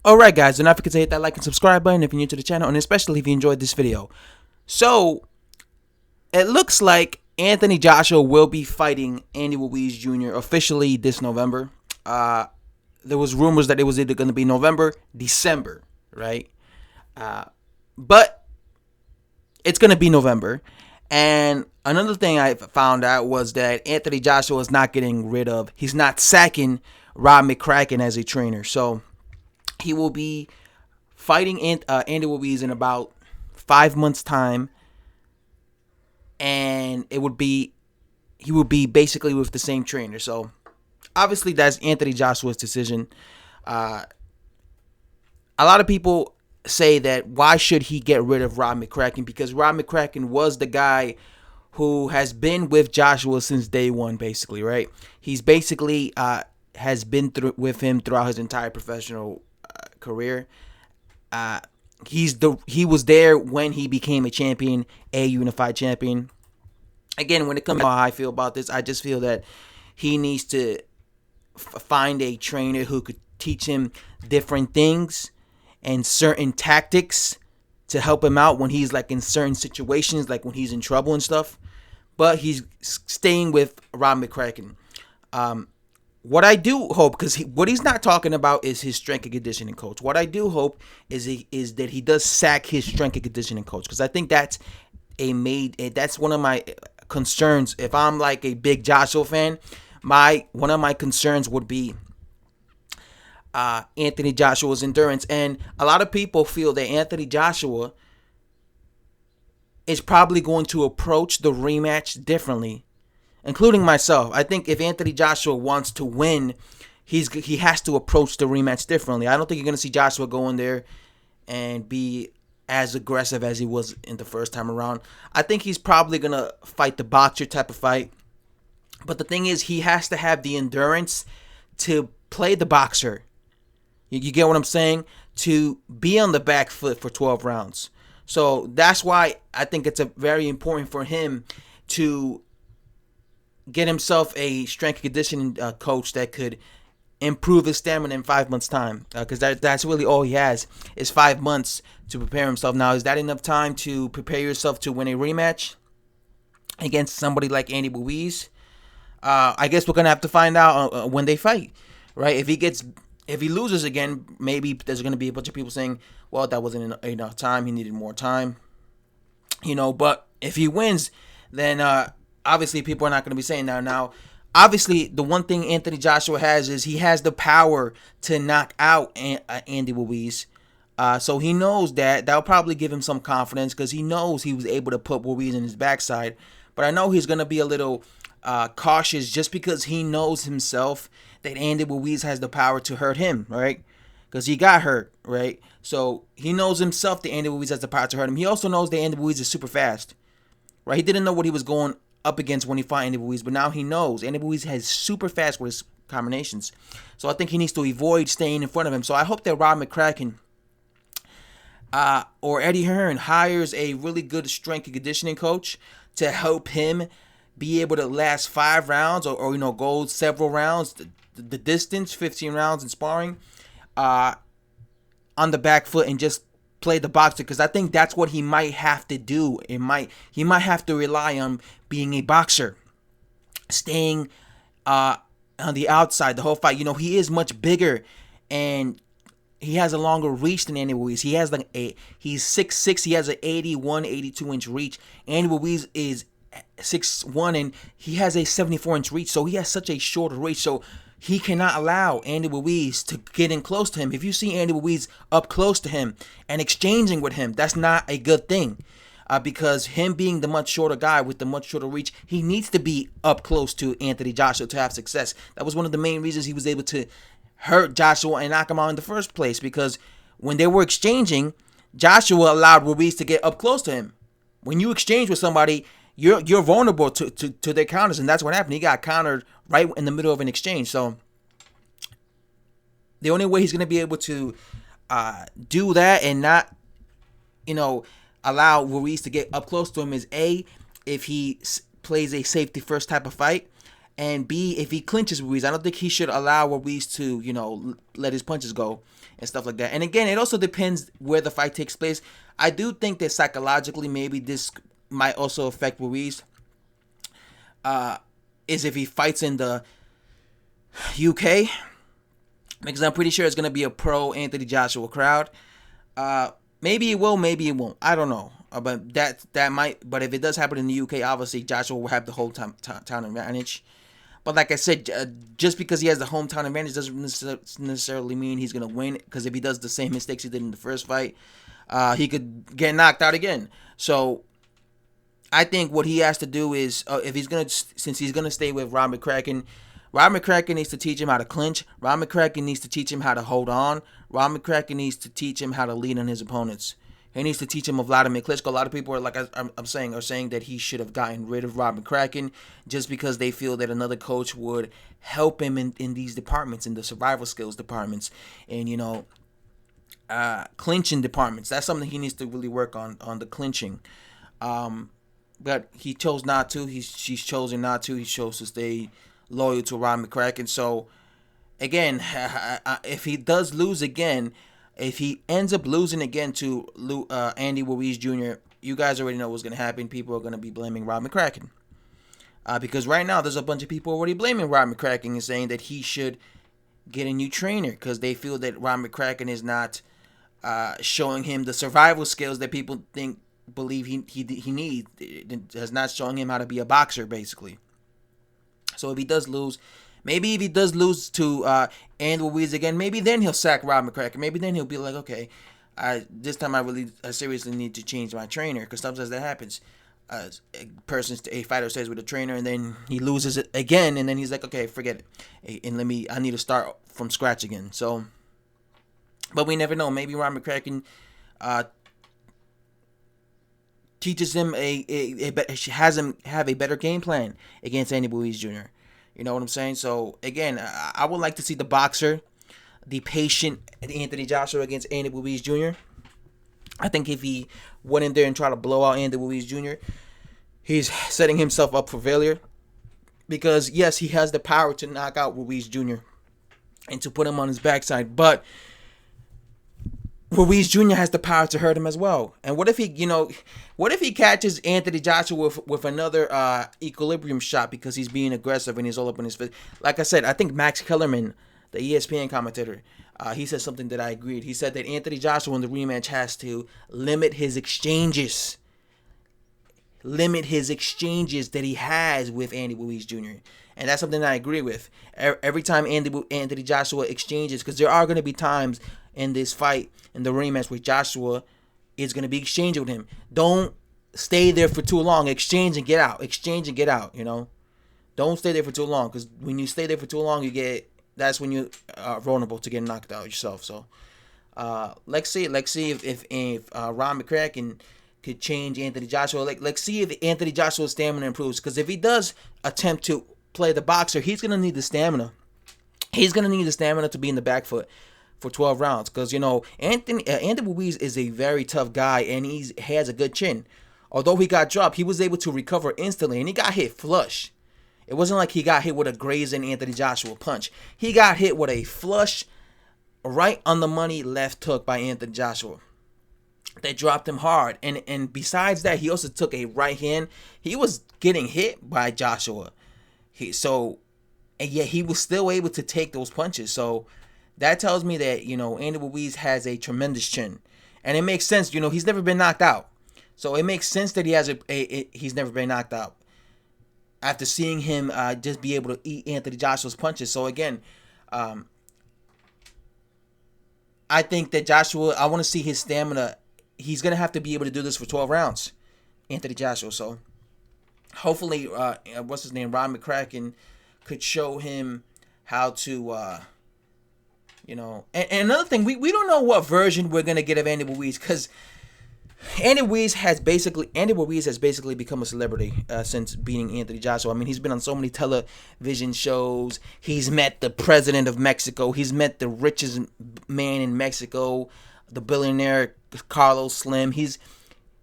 Alright guys, don't forget to hit that like and subscribe button if you're new to the channel, and especially if you enjoyed this video. So, it looks like Anthony Joshua will be fighting Andy Ruiz Jr. officially this November. There was rumors that it was either going to be November, December, right? But it's going to be November. And another thing I found out was that Anthony Joshua is not he's not sacking Rob Mccracken as a trainer. So, he will be fighting Andy Ruiz in about 5 months' time, and he would be basically with the same trainer. So obviously that's Anthony Joshua's decision. A lot of people say that why should he get rid of Rob Mccracken, because Rob Mccracken was the guy who has been with Joshua since day one, basically, right? He's basically has been with him throughout his entire professional career. He was there when he became a champion, a unified champion. Again, when it comes to how I feel about this, I just feel that he needs to find a trainer who could teach him different things and certain tactics to help him out when he's like in certain situations, like when he's in trouble and stuff. But he's staying with Rob Mccracken. What I do hope, because what he's not talking about is his strength and conditioning coach. What I do hope is that he does sack his strength and conditioning coach, because I think that's one of my concerns. If I'm like a big Joshua fan, one of my concerns would be Anthony Joshua's endurance. And a lot of people feel that Anthony Joshua is probably going to approach the rematch differently, including myself. I think if Anthony Joshua wants to win, he has to approach the rematch differently. I don't think you're going to see Joshua go in there and be as aggressive as he was in the first time around. I think he's probably going to fight the boxer type of fight. But the thing is, he has to have the endurance to play the boxer. You get what I'm saying? To be on the back foot for 12 rounds. So that's why I think it's very important for him to get himself a strength and conditioning coach that could improve his stamina in 5 months' time, because that's really all he has is 5 months to prepare himself. Now, is that enough time to prepare yourself to win a rematch against somebody like Andy Ruiz? I guess we're gonna have to find out when they fight, right? If he loses again, maybe there's gonna be a bunch of people saying, "Well, that wasn't enough time. He needed more time," But if he wins, then obviously people are not going to be saying that. Now, obviously, the one thing Anthony Joshua has is he has the power to knock out Andy Ruiz. So he knows that'll probably give him some confidence, because he knows he was able to put Ruiz in his backside. But I know he's going to be a little cautious, just because he knows himself that Andy Ruiz has the power to hurt him, right? Because he got hurt, right? So he knows himself that Andy Ruiz has the power to hurt him. He also knows that Andy Ruiz is super fast, right? He didn't know what he was going up against when he fought Andy Ruiz, but now he knows Andy Ruiz has super fast with his combinations. So I think he needs to avoid staying in front of him. So I hope that Rob Mccracken or Eddie Hearn hires a really good strength and conditioning coach to help him be able to last 5 rounds or go several rounds, the distance, 15 rounds in sparring, on the back foot, and just play the boxer, because I think that's what he might have to do. He might have to rely on being a boxer, staying on the outside the whole fight. He is much bigger, and he has a longer reach than Andy Ruiz. He's 6'6", he has an 81, 82-inch reach. Andy Ruiz is 6'1", and he has a 74-inch reach, so he has such a shorter reach. So he cannot allow Andy Ruiz to get in close to him. If you see Andy Ruiz up close to him and exchanging with him, that's not a good thing. Because him being the much shorter guy with the much shorter reach, he needs to be up close to Anthony Joshua to have success. That was one of the main reasons he was able to hurt Joshua and knock him out in the first place, because when they were exchanging, Joshua allowed Ruiz to get up close to him. When you exchange with somebody, you're vulnerable to their counters, and that's what happened. He got countered right in the middle of an exchange. So the only way he's going to be able to do that and not, allow Ruiz to get up close to him is if he plays a safety first type of fight, And B, if he clinches Ruiz, I don't think he should allow Ruiz to, let his punches go and stuff like that. And again, it also depends where the fight takes place. I do think that psychologically, maybe this might also affect Ruiz. Is if he fights in the UK, because I'm pretty sure it's gonna be a pro Anthony Joshua crowd. Maybe it will, maybe it won't. I don't know. But that might. But if it does happen in the UK, obviously Joshua will have the whole town advantage. But like I said, just because he has the hometown advantage doesn't necessarily mean he's gonna win. Because if he does the same mistakes he did in the first fight, he could get knocked out again. So I think what he has to do is, since he's gonna stay with Rob McCracken, Rob McCracken needs to teach him how to clinch. Rob McCracken needs to teach him how to hold on. Rob McCracken needs to teach him how to lead on his opponents. He needs to teach him of Vladimir Klitschko. A lot of people are saying that he should have gotten rid of Rob McCracken just because they feel that another coach would help him in these departments, in the survival skills departments, and clinching departments. That's something he needs to really work on the clinching. But he chose not to. She's chosen not to. He chose to stay loyal to Rob McCracken. So again, if he does lose again. If he ends up losing again to Andy Ruiz Jr., you guys already know what's going to happen. People are going to be blaming Rob McCracken. Because right now, there's a bunch of people already blaming Rob McCracken and saying that he should get a new trainer because they feel that Rob McCracken is not showing him the survival skills that people believe he needs. It is not showing him how to be a boxer, basically. So if he does lose... Maybe if he does lose to Andy Ruiz again, maybe then he'll sack Rob McCracken. Maybe then he'll be like, okay, this time I seriously need to change my trainer, because sometimes that happens. A fighter stays with a trainer and then he loses it again, and then he's like, okay, forget it, and I need to start from scratch again. So, but we never know. Maybe Rob McCracken teaches him has him have a better game plan against Andy Ruiz Jr. You know what I'm saying? So, again, I would like to see the boxer, the patient Anthony Joshua against Andy Ruiz Jr. I think if he went in there and tried to blow out Andy Ruiz Jr., he's setting himself up for failure. Because, yes, he has the power to knock out Ruiz Jr. and to put him on his backside. But Ruiz Jr. has the power to hurt him as well. And what if he catches Anthony Joshua with another equilibrium shot because he's being aggressive and he's all up in his face? Like I said, I think Max Kellerman, the ESPN commentator, he said something that I agreed. He said that Anthony Joshua in the rematch has to limit his exchanges. Limit his exchanges that he has with Andy Ruiz Jr. And that's something that I agree with. Every time Anthony Joshua exchanges, because there are going to be times in this fight, in the rematch, where Joshua is going to be exchanging with him. Don't stay there for too long. Exchange and get out. Exchange and get out, Don't stay there for too long, because when you stay there for too long, that's when you're vulnerable to getting knocked out yourself. So, let's see if Rob McCracken could change Anthony Joshua. Let's see if Anthony Joshua's stamina improves, because if he does attempt to play the boxer, he's going to need the stamina. He's going to need the stamina to be in the back foot for 12 rounds, because Andy Ruiz is a very tough guy, and he has a good chin. Although he got dropped, he was able to recover instantly, and he got hit flush. It wasn't like he got hit with a grazing Anthony Joshua punch. He got hit with a flush, right on the money left hook by Anthony Joshua that dropped him hard. And besides that, he also took a right hand. He was getting hit by Joshua, and yet he was still able to take those punches. So that tells me that, Andy Ruiz has a tremendous chin. And it makes sense, he's never been knocked out. So it makes sense that he has he's never been knocked out, after seeing him just be able to eat Anthony Joshua's punches. So again, I think that I want to see his stamina. He's going to have to be able to do this for 12 rounds, Anthony Joshua. So hopefully, Rob McCracken could show him how to... and another thing, we don't know what version we're gonna get of Andy Ruiz, because Andy Ruiz has basically become a celebrity since beating Anthony Joshua. I mean, he's been on so many television shows. He's met the president of Mexico. He's met the richest man in Mexico, the billionaire Carlos Slim. He's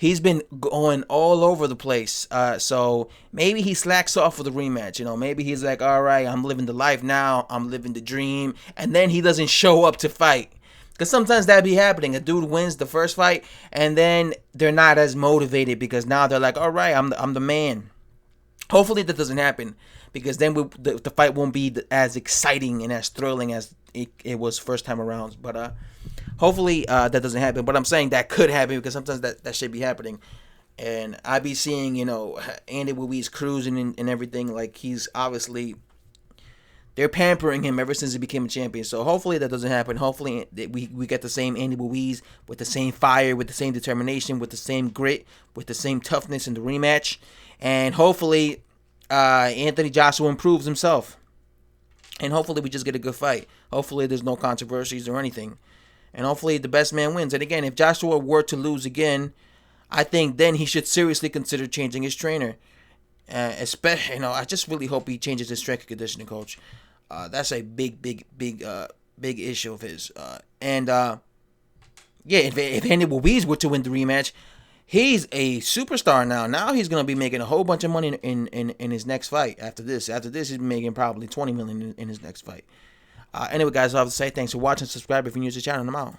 he's been going all over the place. So maybe he slacks off for the rematch. Maybe he's like, all right, I'm living the life now. I'm living the dream. And then he doesn't show up to fight. Because sometimes that be happening. A dude wins the first fight, and then they're not as motivated because now they're like, all right, I'm the man. Hopefully that doesn't happen, because then the fight won't be as exciting and as thrilling as it was first time around. But hopefully that doesn't happen. But I'm saying that could happen, because sometimes that should be happening. And I be seeing, Andy Ruiz cruising and everything. Like, he's obviously, they're pampering him ever since he became a champion. So hopefully that doesn't happen. Hopefully we get the same Andy Ruiz with the same fire, with the same determination, with the same grit, with the same toughness in the rematch. And hopefully Anthony Joshua improves himself. And hopefully we just get a good fight. Hopefully there's no controversies or anything. And hopefully the best man wins. And again, if Joshua were to lose again, I think then he should seriously consider changing his trainer. Especially, I just really hope he changes his strength and conditioning coach. That's a big issue of his. If Andy Ruiz were to win the rematch, he's a superstar now. Now he's gonna be making a whole bunch of money in his next fight. After this, he's making probably $20 million in his next fight. Anyway, guys, I have to say thanks for watching. Subscribe if you're new to the channel. And I'm out.